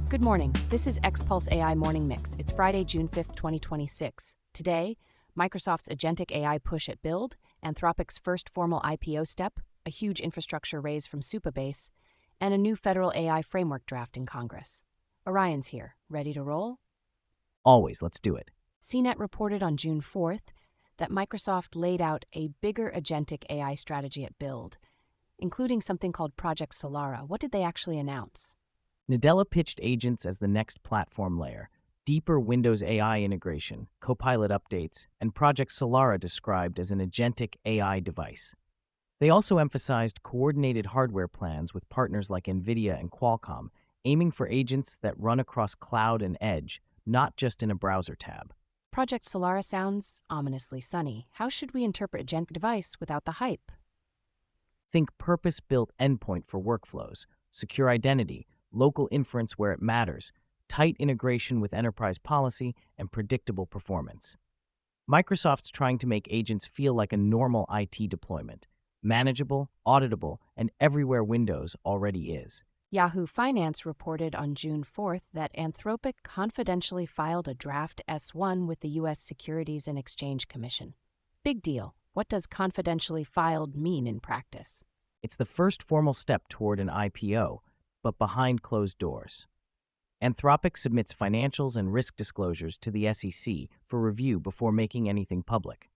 Good morning. This is X-Pulse AI Morning Mix. It's Friday, June 5th, 2026. Today, Microsoft's agentic AI push at Build, Anthropic's first formal IPO step, a huge infrastructure raise from Supabase, and a new federal AI framework draft in Congress. Orion's here. Ready to roll? Always, let's do it. CNET reported on June 4th that Microsoft laid out a bigger agentic AI strategy at Build, including something called Project Solara. What did they actually announce? Nadella pitched agents as the next platform layer, deeper Windows AI integration, Copilot updates, and Project Solara described as an agentic AI device. They also emphasized coordinated hardware plans with partners like Nvidia and Qualcomm, aiming for agents that run across cloud and edge, not just in a browser tab. Project Solara sounds ominously sunny. How should we interpret agentic device without the hype? Think purpose-built endpoint for workflows, secure identity, local inference where it matters, tight integration with enterprise policy, and predictable performance. Microsoft's trying to make agents feel like a normal IT deployment, manageable, auditable, and everywhere Windows already is. Yahoo Finance reported on June 4th that Anthropic confidentially filed a draft S-1 with the U.S. Securities and Exchange Commission. Big deal. What does confidentially filed mean in practice? It's the first formal step toward an IPO, but behind closed doors. Anthropic submits financials and risk disclosures to the SEC for review before making anything public.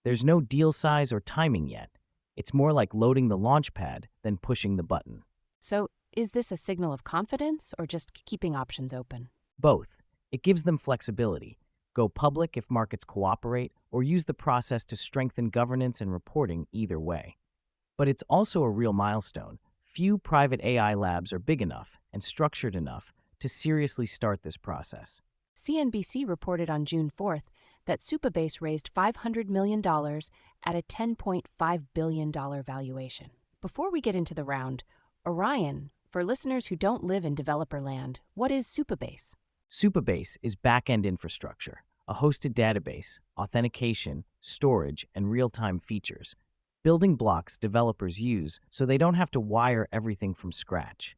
There's no deal size or timing yet. It's more like loading the launchpad than pushing the button. So, is this a signal of confidence or just keeping options open? Both. It gives them flexibility. Go public if markets cooperate, or use the process to strengthen governance and reporting either way. But it's also a real milestone. Few private AI labs are big enough and structured enough to seriously start this process. CNBC reported on June 4th that Supabase raised $500 million at a $10.5 billion valuation. Before we get into the round, Orion, for listeners who don't live in developer land, what is Supabase? Supabase is backend infrastructure, a hosted database, authentication, storage, and real-time features. Building blocks developers use so they don't have to wire everything from scratch.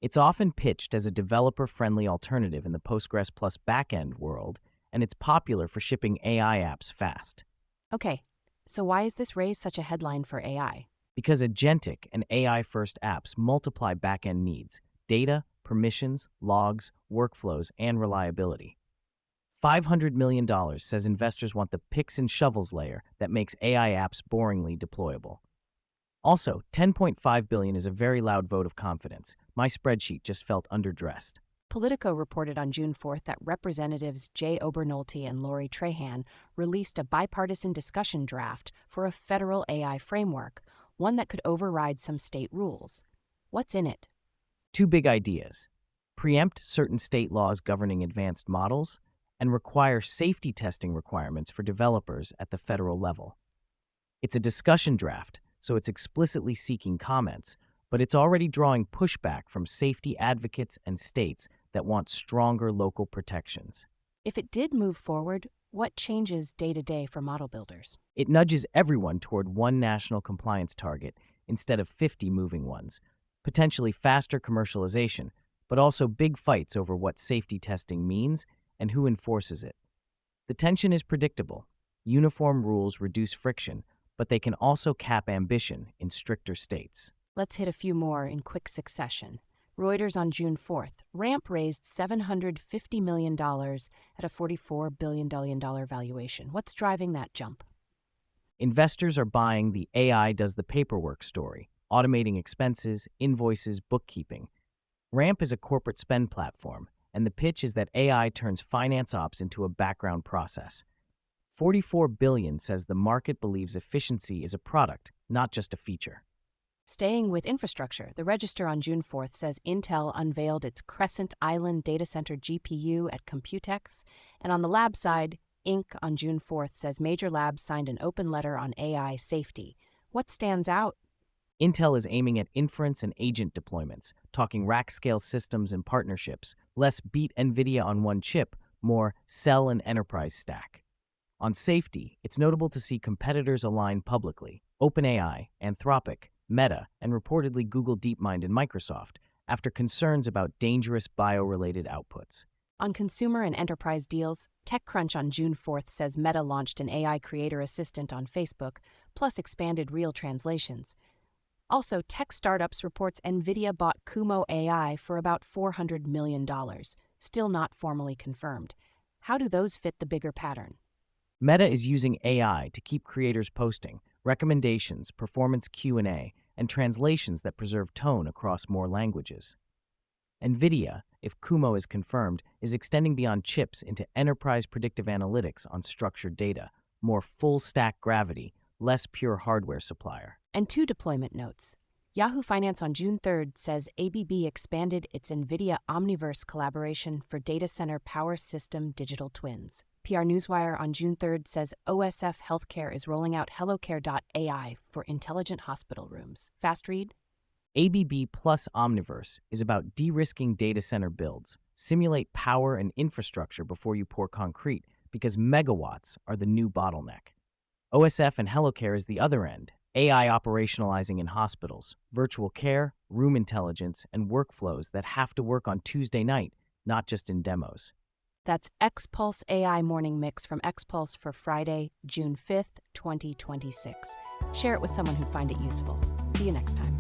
It's often pitched as a developer-friendly alternative in the Postgres plus backend world, and it's popular for shipping AI apps fast. Okay, so why is this raise such a headline for AI? Because agentic and AI-first apps multiply backend needs, data, permissions, logs, workflows, and reliability. $500 million says investors want the picks and shovels layer that makes AI apps boringly deployable. Also, $10.5 billion is a very loud vote of confidence. My spreadsheet just felt underdressed. Politico reported on June 4th that Representatives Jay Obernolte and Lori Trahan released a bipartisan discussion draft for a federal AI framework, one that could override some state rules. What's in it? Two big ideas: preempt certain state laws governing advanced models, and require safety testing requirements for developers at the federal level. It's a discussion draft, so it's explicitly seeking comments, but it's already drawing pushback from safety advocates and states that want stronger local protections. If it did move forward, what changes day-to-day for model builders? It nudges everyone toward one national compliance target instead of 50 moving ones, potentially faster commercialization, but also big fights over what safety testing means and who enforces it. The tension is predictable. Uniform rules reduce friction, but they can also cap ambition in stricter states. Let's hit a few more in quick succession. Reuters on June 4th, Ramp raised $750 million at a $44 billion valuation. What's driving that jump? Investors are buying the AI does the paperwork story, automating expenses, invoices, bookkeeping. Ramp is a corporate spend platform, and the pitch is that AI turns finance ops into a background process. $44 billion says the market believes efficiency is a product, not just a feature. Staying with infrastructure, the Register on June 4th says Intel unveiled its Crescent Island datacenter GPU at Computex, and on the lab side, Inc. on June 4th says major labs signed an open letter on AI safety. What stands out? Intel is aiming at inference and agent deployments, talking rack-scale systems and partnerships, less beat Nvidia on one chip, more cell and enterprise stack. On safety, it's notable to see competitors align publicly. OpenAI, Anthropic, Meta, and reportedly Google DeepMind and Microsoft after concerns about dangerous bio-related outputs. On consumer and enterprise deals, TechCrunch on June 4th says Meta launched an AI creator assistant on Facebook, plus expanded real translations. Also, tech startups reports Nvidia bought Kumo AI for about $400 million, still not formally confirmed. How do those fit the bigger pattern? Meta is using AI to keep creators posting, recommendations, performance Q&A, and translations that preserve tone across more languages. Nvidia, if Kumo is confirmed, is extending beyond chips into enterprise predictive analytics on structured data, more full-stack gravity, less pure hardware supplier. And two deployment notes. Yahoo Finance on June 3rd says ABB expanded its Nvidia Omniverse collaboration for data center power system digital twins. PR Newswire on June 3rd says OSF HealthCare is rolling out hellocare.ai for intelligent hospital rooms. Fast read? ABB plus Omniverse is about de-risking data center builds. Simulate power and infrastructure before you pour concrete, because megawatts are the new bottleneck. OSF and hellocare is the other end. AI operationalizing in hospitals, virtual care, room intelligence, and workflows that have to work on Tuesday night, not just in demos. That's Xpulse AI Morning Mix from Xpulse for Friday, June 5th, 2026. Share it with someone who'd find it useful. See you next time.